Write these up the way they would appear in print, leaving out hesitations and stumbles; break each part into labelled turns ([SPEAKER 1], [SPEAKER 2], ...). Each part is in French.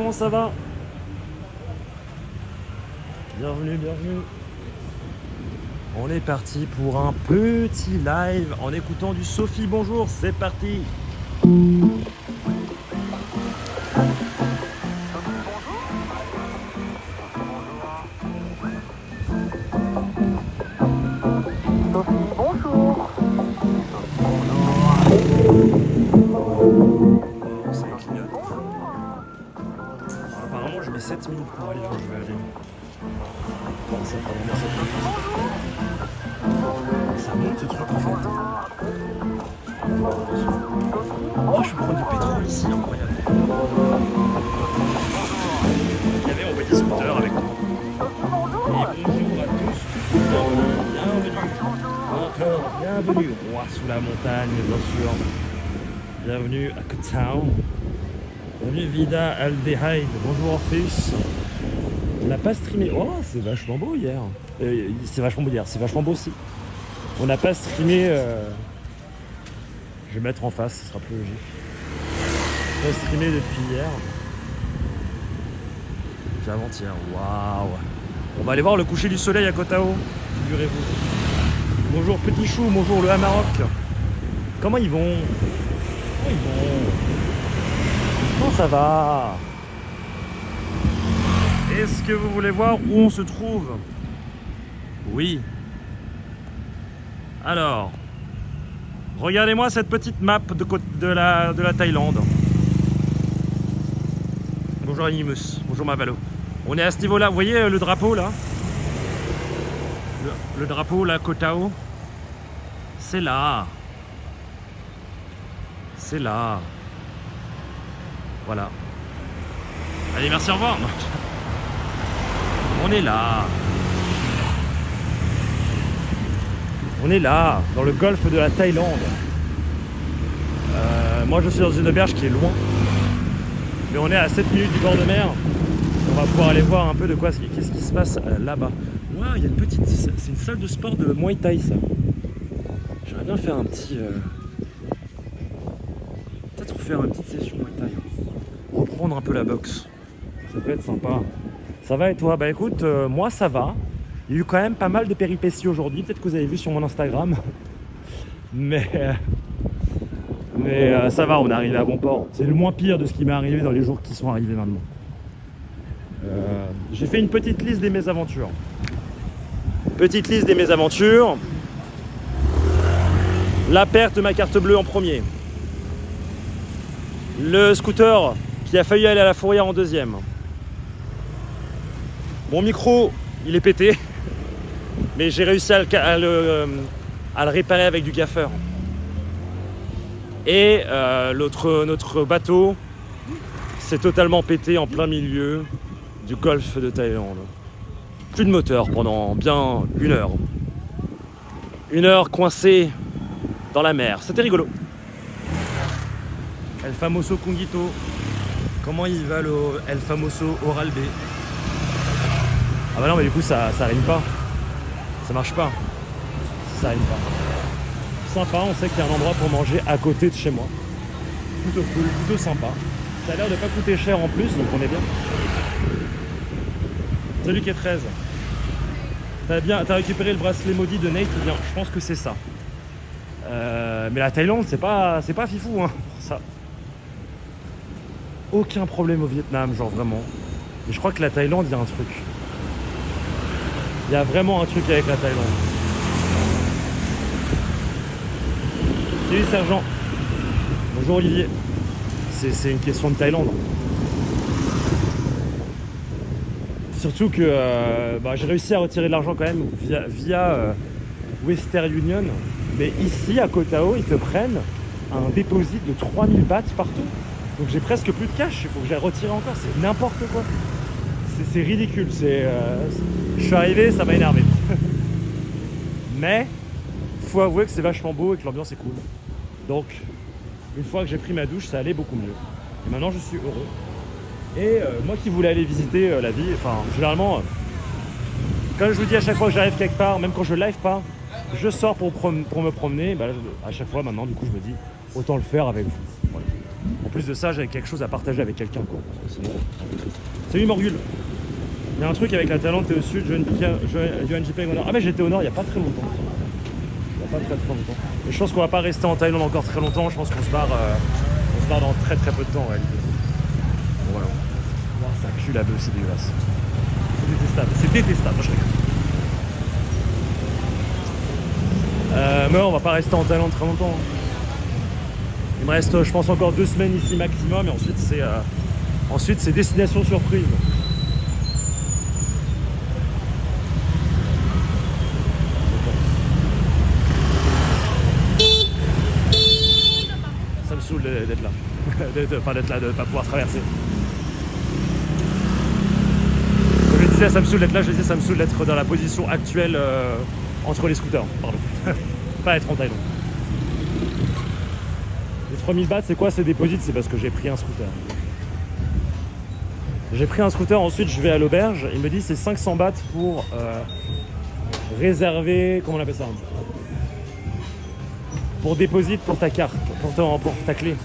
[SPEAKER 1] comment ça va? Bienvenue, bienvenue. On est parti pour un petit live en écoutant du Sophie. Bonjour, c'est parti. Apparemment, je mets 7 minutes pour aller où je vais aller. Bon, c'est pas vraiment 7 minutes. Ça monte ce truc en fait. Oh, je peux prendre du pétrole ici, incroyable. Il y avait un petit scooter avec moi. Et bonjour à tous. Bienvenue. Roi sous la montagne, bien sûr. Bienvenue à Cotown. Bienvenue Vida Aldehyde. Bonjour Orpheus. On n'a pas streamé. Oh, c'est vachement beau hier. C'est vachement beau hier. C'est vachement beau aussi. On n'a pas streamé. Je vais mettre en face, ce sera plus logique. On n'a pas streamé depuis hier. Depuis avant-hier. Waouh. On va aller voir le coucher du soleil à Kotao. Figurez-vous. Bonjour Petit Chou. Bonjour le Hamaroc. Comment ils vont? Comment ils vont? Comment ça va? Est-ce que vous voulez voir où on se trouve? Oui. Alors, regardez-moi cette petite map de la Thaïlande. Bonjour Animus, bonjour Mavalo. On est à ce niveau-là, vous voyez le drapeau là? Le drapeau là, Kotao. C'est là. C'est là. Voilà. Allez, merci, au revoir. On est là. On est là, dans le golfe de la Thaïlande. Moi, je suis dans une auberge qui est loin. Mais on est à 7 minutes du bord de mer. On va pouvoir aller voir un peu de quoi, qu'est-ce qui se passe là-bas. Waouh, il y a une petite... C'est une salle de sport de Muay Thai, ça. J'aimerais bien faire un petit... Peut-être faire une petite session Muay Thai. Reprendre un peu la boxe. Ça peut être sympa. Ça va et toi? Bah écoute, moi ça va. Il y a eu quand même pas mal de péripéties aujourd'hui. Peut-être que vous avez vu sur mon Instagram. Mais ça va, on est arrivé à bon port. C'est le moins pire de ce qui m'est arrivé dans les jours qui sont arrivés maintenant. J'ai fait une petite liste des mésaventures. Petite liste des mésaventures. La perte de ma carte bleue en premier. Le scooter qui a failli aller à la fourrière en deuxième. Mon micro, il est pété, mais j'ai réussi à le réparer avec du gaffeur. Et notre bateau s'est totalement pété en plein milieu du golfe de Thaïlande. Plus de moteur pendant bien 1 heure. 1 heure coincé dans la mer. C'était rigolo. El Famoso Kungito. Comment il va le El Famoso Oral B? Ah bah non, mais du coup ça rime pas. Ça marche pas. Ça rime pas. Sympa, on sait qu'il y a un endroit pour manger à côté de chez moi. Plutôt cool, plutôt sympa. Ça a l'air de pas coûter cher en plus, donc on est bien. Salut K13. T'as récupéré le bracelet maudit de Nate? Bien, je pense que c'est ça. Mais la Thaïlande, c'est pas fifou hein, pour ça. Aucun problème au Vietnam, genre vraiment. Mais je crois que la Thaïlande, il y a un truc. Il y a vraiment un truc avec la Thaïlande. Salut sergent. Bonjour Olivier. C'est une question de Thaïlande. Surtout que j'ai réussi à retirer de l'argent quand même via Western Union. Mais ici à Kotao, ils te prennent un déposit de 3000 bahts partout. Donc j'ai presque plus de cash, il faut que j'aille retirer encore, c'est n'importe quoi. C'est ridicule, je suis arrivé, ça m'a énervé. Mais, faut avouer que c'est vachement beau et que l'ambiance est cool. Donc, une fois que j'ai pris ma douche, ça allait beaucoup mieux. Et maintenant je suis heureux. Et moi qui voulais aller visiter la ville, enfin généralement, comme je vous dis à chaque fois que j'arrive quelque part, même quand je live pas, je sors pour me promener. Bah, à chaque fois maintenant, du coup je me dis, autant le faire avec vous. Voilà. On plus de ça, j'avais quelque chose à partager avec quelqu'un, quoi. Sinon... Salut Morgul. Il y a un truc avec la Thaïlande, t'es au sud, Johan JP au nord. Ah mais j'étais au nord il n'y a pas très longtemps. Il n'y a pas très longtemps. Et je pense qu'on va pas rester en Thaïlande encore très longtemps, je pense qu'on se barre dans très peu de temps en réalité. Bon voilà. Wow, ça pue la bœuf, c'est dégueulasse. C'est détestable, c'est détestable, je rigole. Mais on va pas rester en Thaïlande très longtemps. Il me reste, je pense, encore 2 semaines ici maximum, et ensuite c'est destination surprise. Ça me saoule d'être là, enfin d'être là, de ne pas pouvoir traverser. Comme je disais, ça me saoule d'être là, je disais, ça me saoule d'être dans la position actuelle entre les scooters, pardon. Pas être en Thaïlande. Les 3000 bahts, c'est quoi ces déposits? C'est parce que j'ai pris un scooter. J'ai pris un scooter, ensuite je vais à l'auberge, il me dit c'est 500 bahts pour réserver, comment on appelle ça? Pour déposit pour ta carte, pour ta clé.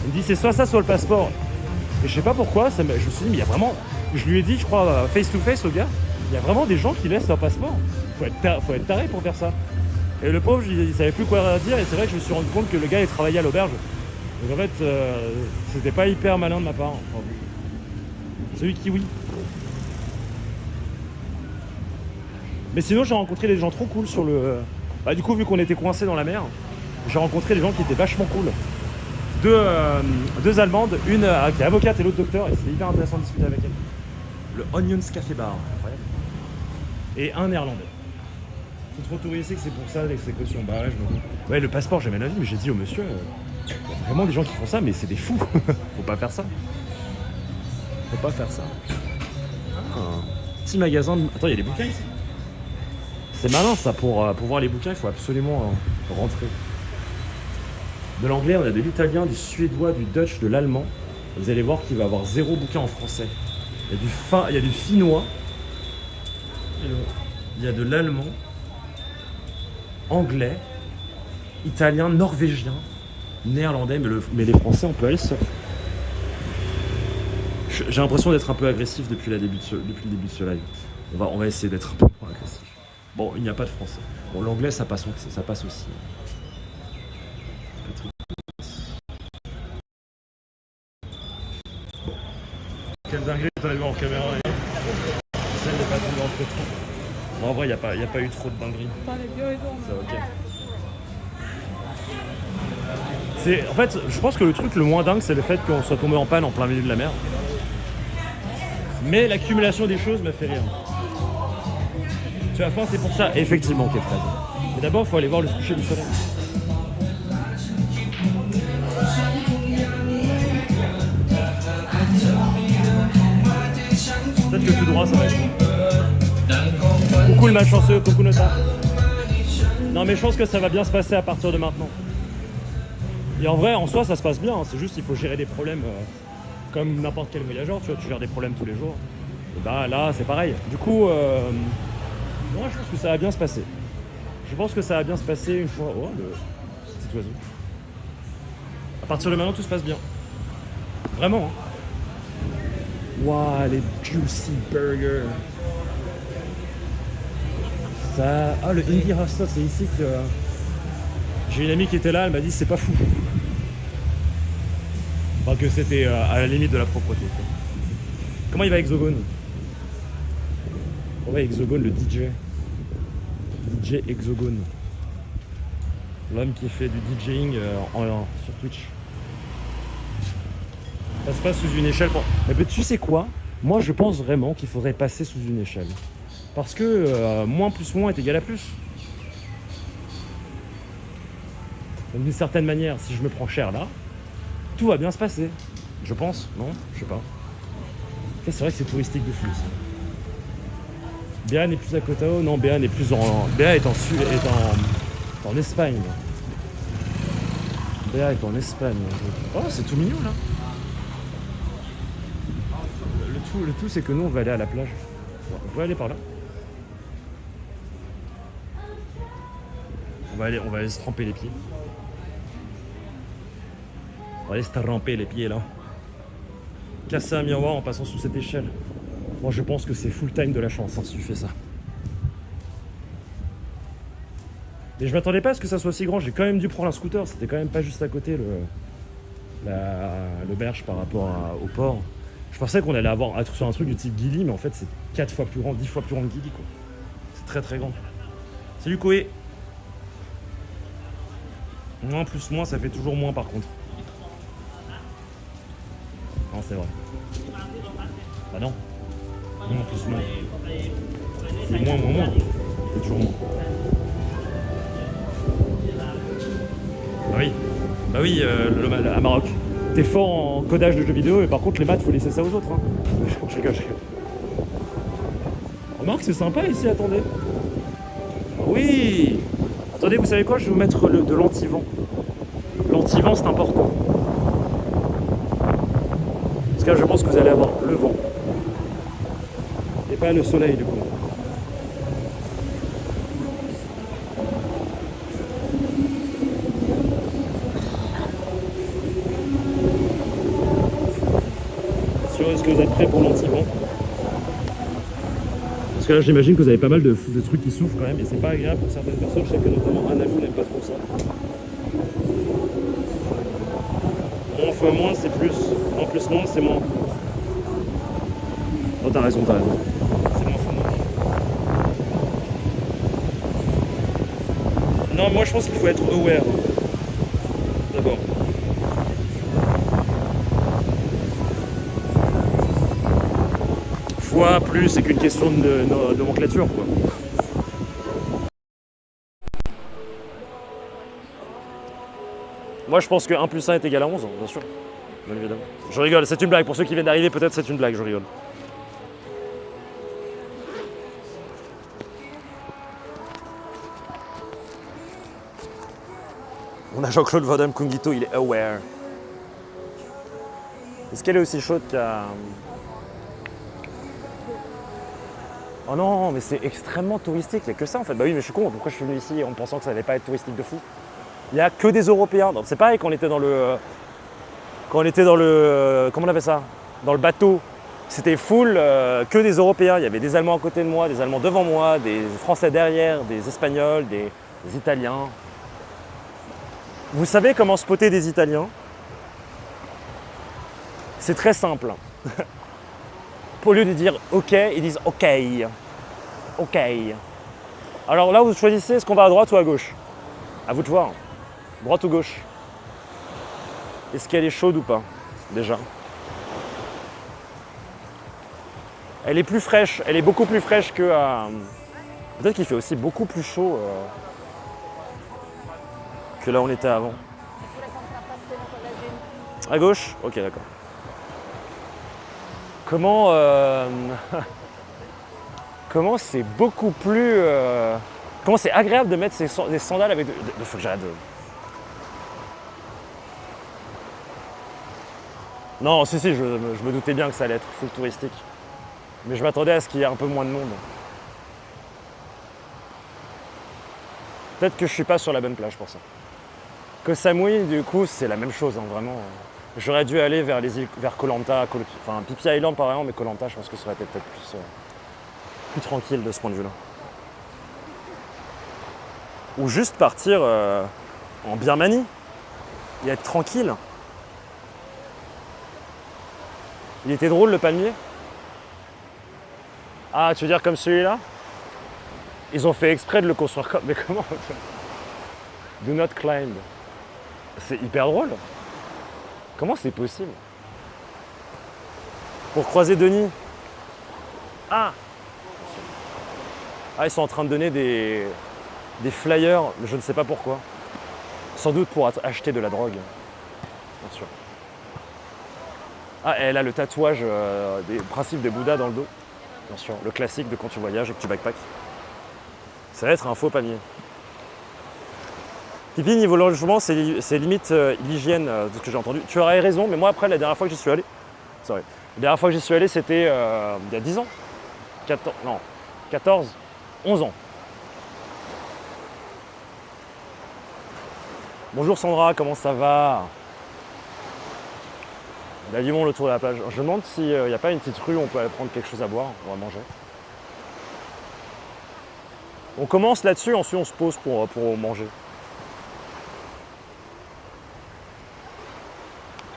[SPEAKER 1] Il me dit c'est soit ça, soit le passeport. Et je sais pas pourquoi, je me suis dit, mais il y a vraiment, je lui ai dit, je crois, face to face au gars, il y a vraiment des gens qui laissent leur passeport. Faut être taré pour faire ça. Et le pauvre, il savait plus quoi dire, et c'est vrai que je me suis rendu compte que le gars il travaillait à l'auberge. Donc en fait, c'était pas hyper malin de ma part. Enfin, celui qui oui. Mais sinon, j'ai rencontré des gens trop cool sur le... Bah, du coup, vu qu'on était coincés dans la mer, j'ai rencontré des gens qui étaient vachement cool. Deux Allemandes, une qui est avocate et l'autre docteur, et c'était hyper intéressant de discuter avec elle. Le Onions Café Bar, incroyable. Et un néerlandais. C'est trop touristique, c'est pour ça, avec ces cautions. Bah ouais, je me dis. Ouais, le passeport, j'ai jamais la vie, mais j'ai dit au monsieur, il y a vraiment des gens qui font ça, mais c'est des fous. Faut pas faire ça. Faut pas faire ça. Ah, petit magasin de... Attends, il y a des bouquins ici. C'est malin ça, pour voir les bouquins, il faut absolument rentrer. De l'anglais, on a de l'italien, du suédois, du dutch, de l'allemand. Vous allez voir qu'il va y avoir 0 bouquin en français. Il y a du finnois, il y a de l'allemand, anglais, italien, norvégien, néerlandais, mais les français, on peut aller seul. J'ai l'impression d'être un peu agressif depuis le début de ce live. On va essayer d'être un peu moins agressif. Bon, il n'y a pas de français. Bon, l'anglais, ça passe aussi. Bon. Quelle dinguerie, t'as vu en caméra. Celle n'est pas tombée entre temps. En vrai, il n'y a pas eu trop de dingueries. Ça, ok. En fait, je pense que le truc le moins dingue, c'est le fait qu'on soit tombé en panne en plein milieu de la mer. Mais l'accumulation des choses m'a fait rire. Tu as faim, c'est pour ça, effectivement, Kefred. Mais d'abord, il faut aller voir le coucher du soleil. Peut-être que tout droit, ça va être. Coucou le malchanceux, coucou Nota. Non, mais je pense que ça va bien se passer à partir de maintenant. Et en vrai, en soi, ça se passe bien. Hein. C'est juste qu'il faut gérer des problèmes comme n'importe quel voyageur. Tu vois, tu gères des problèmes tous les jours. Et bah là, c'est pareil. Du coup, moi, je pense que ça va bien se passer. Je pense que ça va bien se passer une fois... Oh, le petit oiseau. À partir de maintenant, tout se passe bien. Vraiment. Hein. Waouh, les juicy burgers. Ça... Ah, le Indie Hostel, c'est ici que... J'ai une amie qui était là, elle m'a dit c'est pas fou. Enfin, que c'était à la limite de la propreté. Quoi. Comment il va Exogone? Comment va Exogone, le DJ? DJ Exogone. L'homme qui fait du DJing sur Twitch. Ça se passe sous une échelle. Mais tu sais quoi? Moi, je pense vraiment qu'il faudrait passer sous une échelle. Parce que moins plus moins est égal à plus. D'une certaine manière, si je me prends cher là, tout va bien se passer. Je pense, non? Je sais pas. C'est vrai que c'est touristique de fou ici. Béa n'est plus à Koh Tao, non, Béa n'est plus en... Béa est en Espagne. Béa est en Espagne. Oh, c'est tout mignon là. Le tout c'est que nous on va aller à la plage. On va aller par là. On va aller se tremper les pieds. On va aller se ramper les pieds là. Casser un miroir en passant sous cette échelle. Moi je pense que c'est full time de la chance hein, si tu fais ça. Mais je m'attendais pas à ce que ça soit si grand. J'ai quand même dû prendre un scooter. C'était quand même pas juste à côté le berge par rapport au port. Je pensais qu'on allait être sur un truc du type Gili, mais en fait c'est 4 fois plus grand, 10 fois plus grand que Gili quoi. C'est très très grand. Salut Koé. Moins plus moins, ça fait toujours moins par contre. Non c'est vrai. Bah non. Moins plus moins. C'est moins. C'est toujours moins. Bah oui, à Maroc. T'es fort en codage de jeux vidéo, et par contre les maths, faut laisser ça aux autres. Hein. Je rigole. Remarque, c'est sympa ici, attendez. Oui. Attendez, vous savez quoi? Je vais vous mettre de l'anti-vent. L'anti-vent, c'est important. Parce que là, je pense que vous allez avoir le vent. Et pas le soleil, du coup. Est-ce que vous êtes prêts pour l'anti-vent? Parce que là j'imagine que vous avez pas mal de trucs qui souffrent quand même et c'est pas agréable pour certaines personnes. Je sais que notamment un ami n'aime pas trop ça. Moins fois moins c'est plus. Moins plus moins c'est moins. Oh t'as raison. C'est moins fois moins. Non moi je pense qu'il faut être aware. D'abord. Plus c'est qu'une question de nomenclature quoi. Moi je pense que 1 plus 1 est égal à 11, bien sûr. Bien évidemment. Je rigole, c'est une blague. Pour ceux qui viennent d'arriver, peut-être c'est une blague, je rigole. On a Jean-Claude Van Damme Kungito, il est aware. Est-ce qu'elle est aussi chaude qu'à... Oh non, mais c'est extrêmement touristique, il n'y a que ça en fait. Bah oui, mais je suis con, pourquoi je suis venu ici en pensant que ça n'allait pas être touristique de fou? Il n'y a que des Européens. C'est pareil quand on était dans le... Comment on appelle ça? Dans le bateau. C'était full que des Européens. Il y avait des Allemands à côté de moi, des Allemands devant moi, des Français derrière, des Espagnols, des Italiens. Vous savez comment spotter des Italiens? C'est très simple. Au lieu de dire OK, ils disent OK. OK. Alors là, vous choisissez, est-ce qu'on va à droite ou à gauche? À vous de voir. Droite ou gauche? Est-ce qu'elle est chaude ou pas? Déjà. Elle est plus fraîche. Elle est beaucoup plus fraîche que... Peut-être qu'il fait aussi beaucoup plus chaud que là où on était avant. À gauche? Ok, d'accord. Comment comment c'est beaucoup plus... comment c'est agréable de mettre des sandales avec... Faut que j'arrête de... Non, si, je me doutais bien que ça allait être full touristique. Mais je m'attendais à ce qu'il y ait un peu moins de monde. Peut-être que je suis pas sur la bonne plage pour ça. Koh Samui, du coup, c'est la même chose, hein, vraiment. J'aurais dû aller vers les îles, vers Koh Lanta, enfin Phi Phi Island par exemple, mais Koh Lanta, je pense que ça aurait été peut-être plus tranquille de ce point de vue-là. Ou juste partir en Birmanie et être tranquille. Il était drôle le palmier? Ah, tu veux dire comme celui-là? Ils ont fait exprès de le construire comme... Mais comment? Do not climb. C'est hyper drôle. Comment c'est possible? Pour croiser Denis. Ah! Ah, ils sont en train de donner des flyers, mais je ne sais pas pourquoi. Sans doute pour acheter de la drogue. Bien sûr. Ah, elle a le tatouage des principes des Bouddhas dans le dos. Bien sûr, le classique de quand tu voyages et que tu backpack. Ça va être un faux panier. Pipi, niveau logement, c'est limite l'hygiène de ce que j'ai entendu. Tu aurais raison, mais moi après, la dernière fois que j'y suis allé, c'était il y a 10 ans. 11 ans. Bonjour Sandra, comment ça va? Il y a du monde autour de la plage. Je me demande s'il n'y a pas une petite rue où on peut aller prendre quelque chose à boire, on va manger. On commence là-dessus, ensuite on se pose pour manger.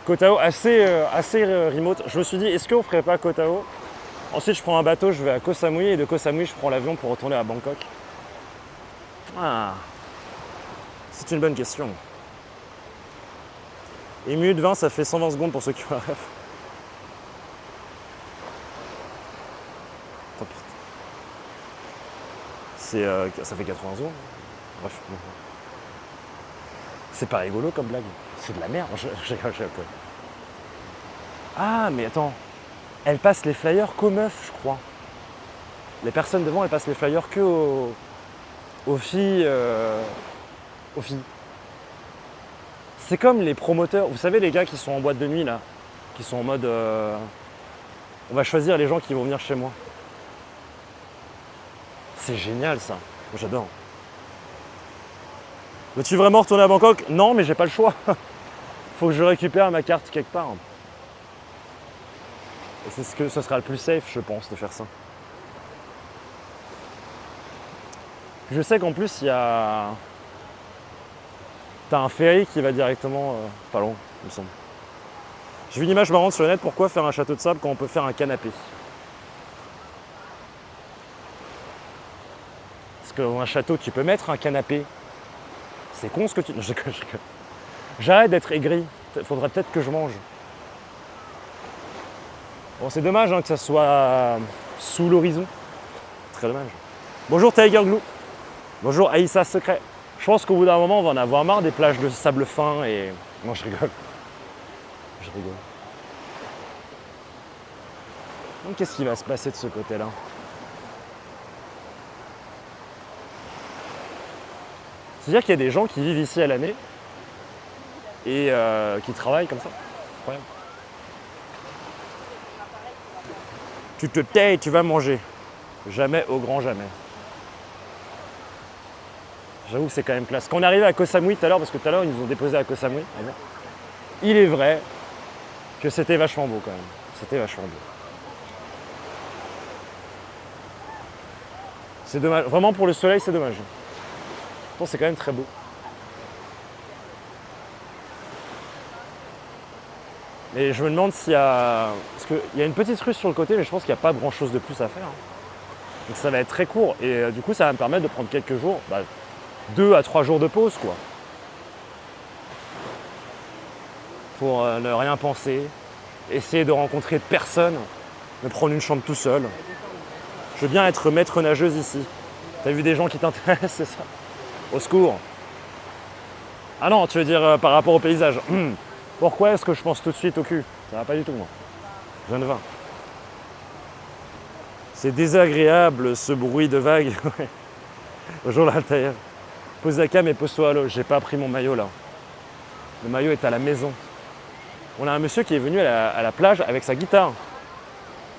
[SPEAKER 1] Koh Tao, assez remote. Je me suis dit, est-ce qu'on ferait pas Koh Tao? Ensuite, je prends un bateau, je vais à Koh Samui, et de Koh Samui, je prends l'avion pour retourner à Bangkok. Ah, c'est une bonne question. Et minute 20, ça fait 120 secondes pour ceux qui ont la ref. Ça fait 80 secondes. Bref. C'est pas rigolo comme blague. C'est de la merde. Je rigole. Ah, mais attends. Elle passe les flyers qu'aux meufs, je crois. Les personnes devant, elles passent les flyers que aux filles. Aux filles. C'est comme les promoteurs. Vous savez, les gars qui sont en boîte de nuit, là. Qui sont en mode... on va choisir les gens qui vont venir chez moi. C'est génial, ça. J'adore. Veux-tu vraiment retourner à Bangkok? Non, mais j'ai pas le choix. Faut que je récupère ma carte quelque part. Et c'est ce que ce sera le plus safe, je pense, de faire ça. Je sais qu'en plus, il y a... T'as un ferry qui va directement... pas loin, il me semble. J'ai vu une image marrante sur le net. Pourquoi faire un château de sable quand on peut faire un canapé? Parce que dans un château, tu peux mettre un canapé. C'est con ce que tu... Non, je rigole. J'arrête d'être aigri. Faudrait peut-être que je mange. Bon, c'est dommage hein, que ça soit sous l'horizon. Très dommage. Bonjour Tiger Glue. Bonjour Aïssa Secret. Je pense qu'au bout d'un moment, on va en avoir marre des plages de sable fin et... Non, je rigole. Je rigole. Donc, qu'est-ce qui va se passer de ce côté-là? C'est-à-dire qu'il y a des gens qui vivent ici à l'année et qui travaillent comme ça. Incroyable. Tu te tais et tu vas manger. Jamais au grand jamais. J'avoue que c'est quand même classe. Quand on est arrivé à Koh Samui tout à l'heure, parce que tout à l'heure ils nous ont déposé à Koh Samui, il est vrai que c'était vachement beau quand même. C'était vachement beau. C'est dommage. Vraiment pour le soleil, c'est dommage. Pourtant, c'est quand même très beau. Et je me demande s'il y a... Parce qu'il y a une petite rue sur le côté, mais je pense qu'il n'y a pas grand-chose de plus à faire. Donc ça va être très court. Et du coup, ça va me permettre de prendre quelques jours, 2 à 3 jours de pause, quoi. Pour ne rien penser, essayer de rencontrer personne, me prendre une chambre tout seul. Je veux bien être maître nageuse ici. T'as vu des gens qui t'intéressent, c'est ça? Au secours. Ah non, tu veux dire par rapport au paysage. Pourquoi est-ce que je pense tout de suite au cul? Ça va pas du tout, moi. Je ne vais. C'est désagréable, ce bruit de vague. Bonjour l'Altaïr. Pose la cam et pose-toi à l'eau. J'ai pas pris mon maillot, là. Le maillot est à la maison. On a un monsieur qui est venu à la plage avec sa guitare.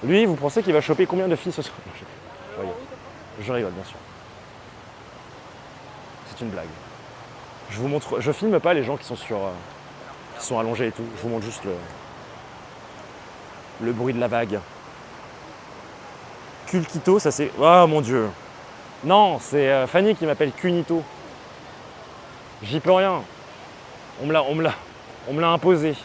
[SPEAKER 1] Lui, vous pensez qu'il va choper combien de filles ce soir? Je rigole, bien sûr. C'est une blague. Je vous montre, je filme pas les gens qui sont qui sont allongés et tout. Je vous montre juste le bruit de la vague. Kulkito, ça c'est... Oh mon dieu. Non, c'est Fanny qui m'appelle Kunito. J'y peux rien. On me l'a imposé.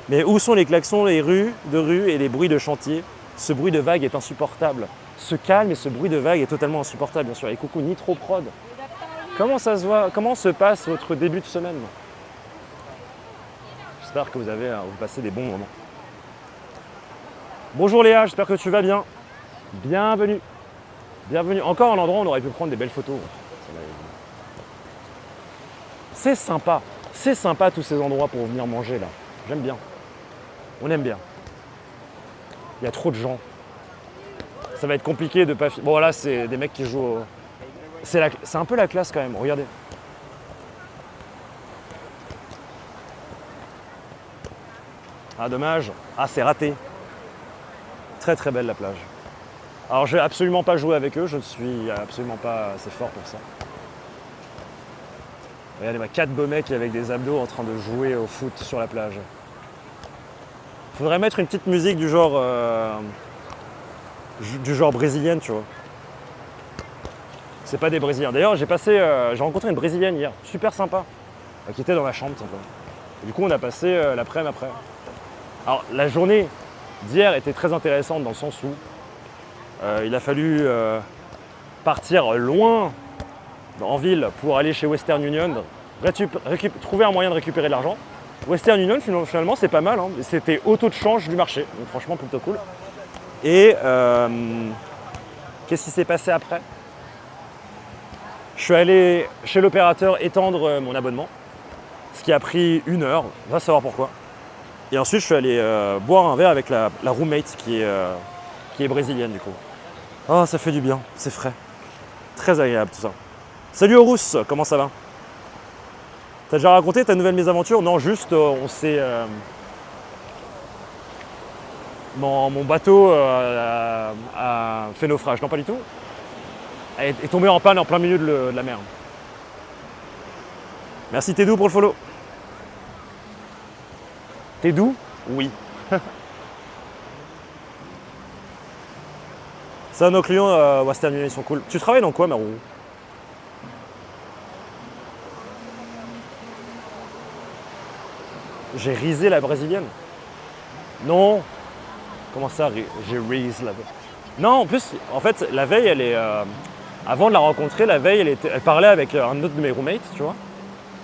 [SPEAKER 1] Mais où sont les klaxons, les rues et les bruits de chantier? Ce bruit de vague est insupportable. Ce calme et ce bruit de vague est totalement insupportable, bien sûr. Et coucou Nitro Prod. Comment ça se voit? Comment se passe votre début de semaine? J'espère que vous passez des bons moments. Bonjour Léa, j'espère que tu vas bien. Bienvenue. Bienvenue. Encore un endroit où on aurait pu prendre des belles photos. C'est sympa. C'est sympa tous ces endroits pour venir manger là. J'aime bien. On aime bien. Il y a trop de gens. Ça va être compliqué de pas... Bon là, c'est des mecs qui jouent... C'est un peu la classe quand même, regardez. Ah dommage. Ah c'est raté. Très très belle la plage. Alors je vais absolument pas jouer avec eux, je ne suis absolument pas assez fort pour ça. Regardez-moi, 4 beaux mecs avec des abdos en train de jouer au foot sur la plage. Faudrait mettre une petite musique du genre brésilienne, tu vois. C'est pas des Brésiliens. D'ailleurs, j'ai rencontré une Brésilienne hier, super sympa, qui était dans ma chambre, simplement. Et du coup, on a passé l'après-midi après. Alors, la journée d'hier était très intéressante dans le sens où il a fallu partir loin en ville pour aller chez Western Union, trouver un moyen de récupérer de l'argent. Western Union, finalement, c'est pas mal. Hein. C'était au taux de change du marché, donc franchement, plutôt cool. Et qu'est-ce qui s'est passé après? Je suis allé chez l'opérateur étendre mon abonnement, ce qui a pris 1 heure, va savoir pourquoi. Et ensuite, je suis allé boire un verre avec la roommate qui est brésilienne, du coup. Oh, ça fait du bien, c'est frais. Très agréable, tout ça. Salut Horus, comment ça va? T'as déjà raconté ta nouvelle mésaventure? Non, juste, on s'est... Mon bateau a fait naufrage. Non, pas du tout. Est tombé en panne en plein milieu de la mer. Merci Tédou pour le follow. Tédou? Oui. Ça, nos clients Western Union, ils sont cool. Tu travailles dans quoi, Marou? J'ai risé la brésilienne? Non. Comment ça, j'ai rise la brésilienne? Non, en plus, en fait, la veille, avant de la rencontrer, la veille, elle parlait avec un autre de mes roommates, tu vois.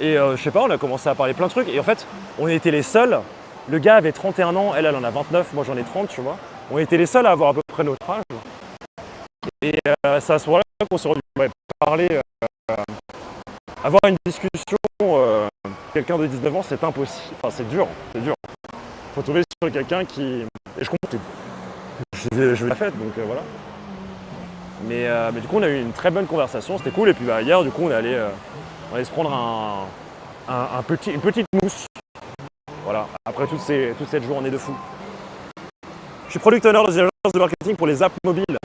[SPEAKER 1] Et je sais pas, on a commencé à parler plein de trucs. Et en fait, on était les seuls. Le gars avait 31 ans, elle en a 29, moi j'en ai 30, tu vois. On était les seuls à avoir à peu près notre âge. Et c'est à ce moment-là qu'on s'est rendu parler, avoir une discussion. Quelqu'un de 19 ans, c'est impossible. Enfin, c'est dur, c'est dur. Faut tomber sur quelqu'un qui... Et je comprends. Je vais la fête, donc voilà. Mais du coup, on a eu une très bonne conversation, c'était cool. Et puis hier, du coup, on allait se prendre une petite mousse. Voilà, après toute cette journée de fou. Je suis product owner dans une agence de marketing pour les apps mobiles.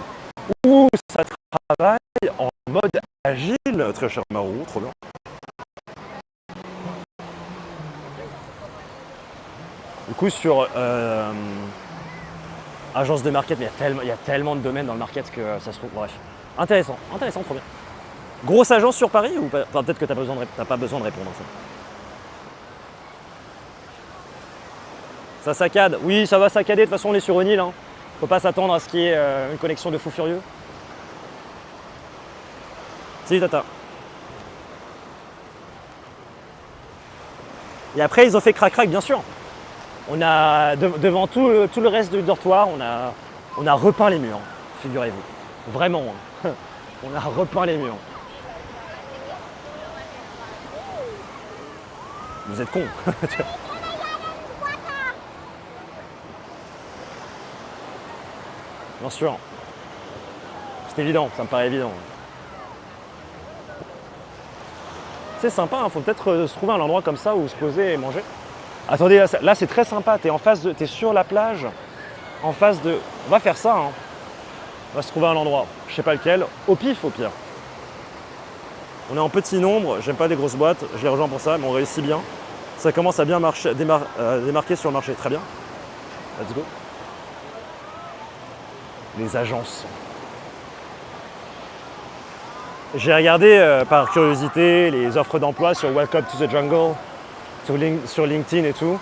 [SPEAKER 1] Ouh, ça travaille en mode agile, très cher Marou, trop bien. Du coup, sur agence de market, mais il y a tellement de domaines dans le market que ça se trouve. Bref, intéressant, trop bien. Grosse agence sur Paris ou pas? Enfin, peut-être que tu n'as pas besoin de répondre. Ça saccade. Oui, ça va saccader. De toute façon, on est sur une île. Hein. Faut pas s'attendre à ce qu'il y ait une connexion de fou furieux. Si, tata. Et après, ils ont fait crac-crac, bien sûr. On a, devant tout le reste du dortoir, on a repeint les murs, figurez-vous. Vraiment, hein. On a repeint les murs. Vous êtes cons. Bien sûr. C'est évident, ça me paraît évident. C'est sympa, hein, faut peut-être se trouver un endroit comme ça où se poser et manger. Attendez, là c'est très sympa, t'es sur la plage, en face de... On va faire ça, hein. On va se trouver un endroit, je sais pas lequel, au pif au pire. On est en petit nombre, j'aime pas des grosses boîtes, je les rejoins pour ça, mais on réussit bien. Ça commence à bien démarquer sur le marché, très bien. Let's go. Les agences. J'ai regardé par curiosité les offres d'emploi sur Welcome to the Jungle, sur LinkedIn et tout.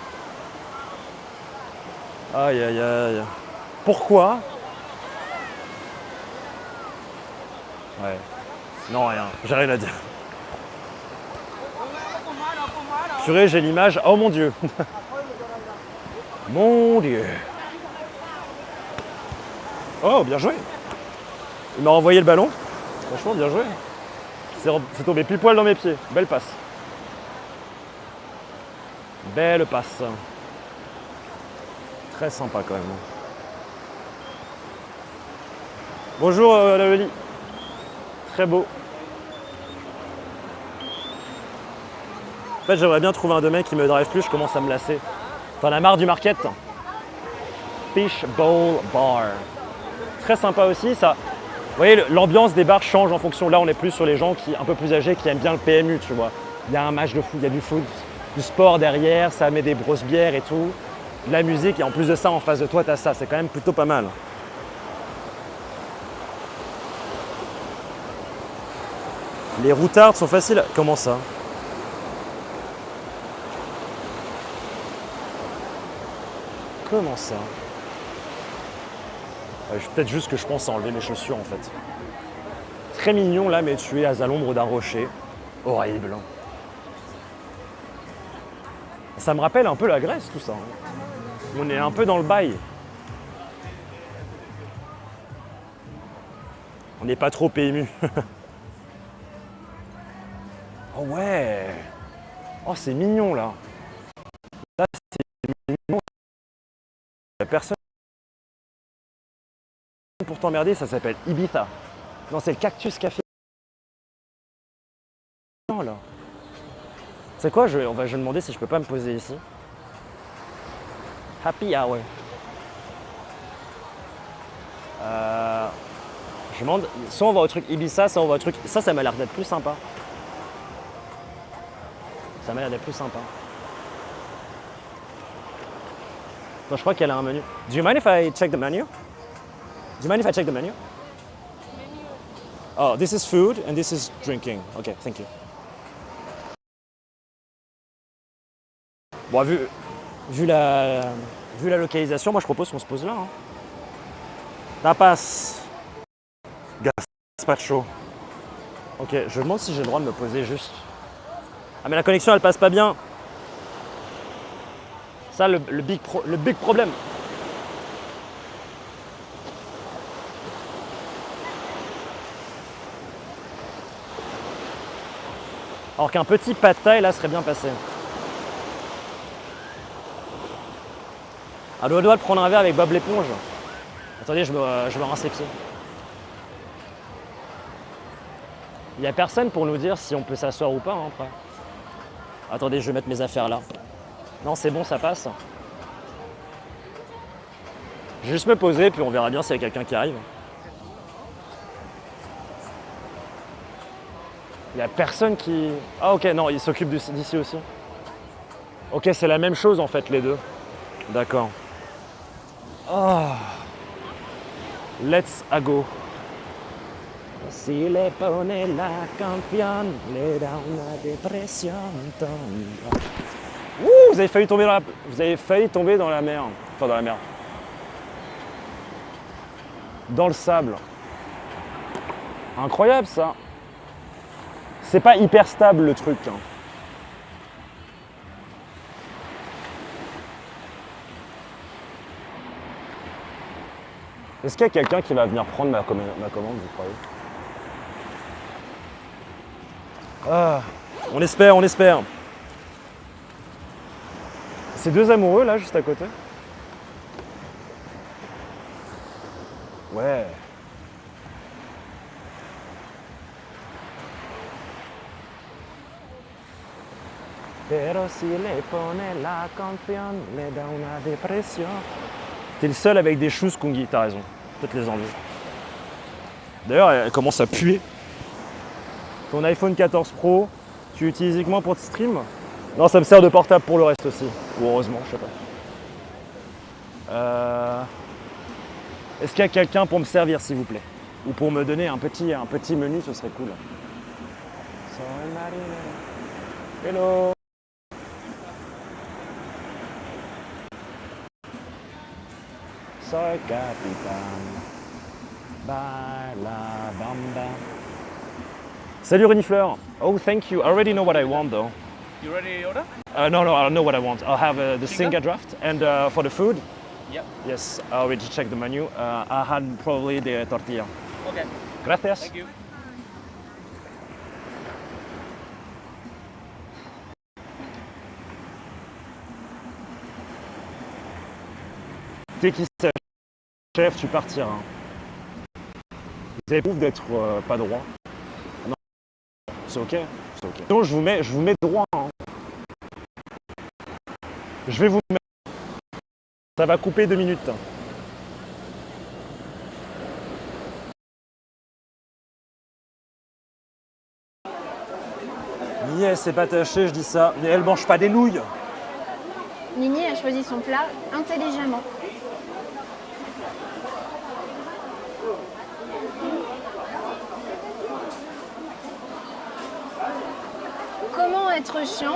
[SPEAKER 1] Aïe aïe aïe. Pourquoi? Ouais. Non, rien. J'ai rien à dire. Purée, j'ai l'image. Oh mon Dieu. Mon Dieu. Oh, bien joué. Il m'a renvoyé le ballon. Franchement, bien joué. C'est tombé pile poil dans mes pieds. Belle passe. Belle passe. Très sympa quand même. Bonjour Laveli. Très beau. En fait, j'aimerais bien trouver un domaine qui me drive plus, je commence à me lasser. T'en as marre du market? Fish Bowl Bar. Très sympa aussi, ça. Vous voyez, l'ambiance des bars change en fonction. Là, on est plus sur les gens un peu plus âgés qui aiment bien le PMU, tu vois. Il y a un match de foot, il y a du foot, du sport derrière, ça met des grosses bières et tout. De la musique, et en plus de ça, en face de toi, t'as ça. C'est quand même plutôt pas mal. Les routards sont faciles. Comment ça? Comment ça? Peut-être juste que je pense à enlever mes chaussures en fait. Très mignon là, mais tu es à l'ombre d'un rocher. Horrible. Ça me rappelle un peu la Grèce tout ça. On est un peu dans le bail. On n'est pas trop ému. Oh ouais. Oh c'est mignon là. Là c'est mignon. Il n'y a personne pour t'emmerder, ça s'appelle Ibiza. Non, c'est le Cactus Café. Non là. C'est quoi, je vais demander si je peux pas me poser ici. Happy hour. Je demande, soit on va au truc Ibiza, soit on va au truc... Ça m'a l'air d'être plus sympa. Ça m'a l'air d'être plus sympa. Attends, je crois qu'elle a un menu. Do you mind if I check the menu? Do you mind if I check the menu? Oh, this is food and this is drinking. Okay, thank you. Bon, vu la localisation, moi je propose qu'on se pose là. Hein. Tapas. Gazpacho. Ok, je me demande si j'ai le droit de me poser juste. Ah mais la connexion elle passe pas bien. Ça le big problème. Alors qu'un petit pad thai là serait bien passé. À doigt de prendre un verre avec Bob l'éponge. Attendez, je me rince les pieds. Il n'y a personne pour nous dire si on peut s'asseoir ou pas hein, après. Attendez, je vais mettre mes affaires là. Non, c'est bon, ça passe. Je vais juste me poser, puis on verra bien s'il y a quelqu'un qui arrive. Il n'y a personne qui... Ah ok, non, il s'occupe d'ici aussi. Ok, c'est la même chose en fait, les deux. D'accord. Oh. Let's go. Si le pone la campione, le da una dépression. Ouh, vous avez failli tomber dans la mer. Enfin, dans la mer. Dans le sable. Incroyable ça. C'est pas hyper stable le truc. Hein. Est-ce qu'il y a quelqu'un qui va venir prendre ma commande, vous croyez? Ah, on espère, on espère. C'est deux amoureux là, juste à côté. Ouais. Pero si le pone la canción, le da una depression. T'es le seul avec des shoes, Kungi, t'as raison. Peut-être les enlever. D'ailleurs, elle commence à puer. Ton iPhone 14 Pro, tu l'utilises uniquement pour te stream? Non, ça me sert de portable pour le reste aussi. Ou heureusement, je sais pas. Est-ce qu'il y a quelqu'un pour me servir, s'il vous plaît? Ou pour me donner un petit menu, ce serait cool. Hello. Soy capitaine. Baila bamba. Salut Renifleur. Oh, thank you. I already know what I want though.
[SPEAKER 2] You ready to order?
[SPEAKER 1] No, I know what I want. I'll have the Singa draft. And for the food?
[SPEAKER 2] Yep.
[SPEAKER 1] Yes, I already checked the menu. I had probably the tortilla.
[SPEAKER 2] Okay.
[SPEAKER 1] Gracias.
[SPEAKER 2] Thank you.
[SPEAKER 1] Dès qu'il s'achève, tu partiras. Vous avez prouvé d'être pas droit. Non, c'est ok. C'est ok. Non, je vous mets droit. Hein. Je vais vous mettre. Ça va couper 2 minutes. Yes. Ouais, c'est pas taché, je dis ça. Mais elle mange pas des nouilles.
[SPEAKER 2] Nini a choisi son plat intelligemment. Comment être chiant?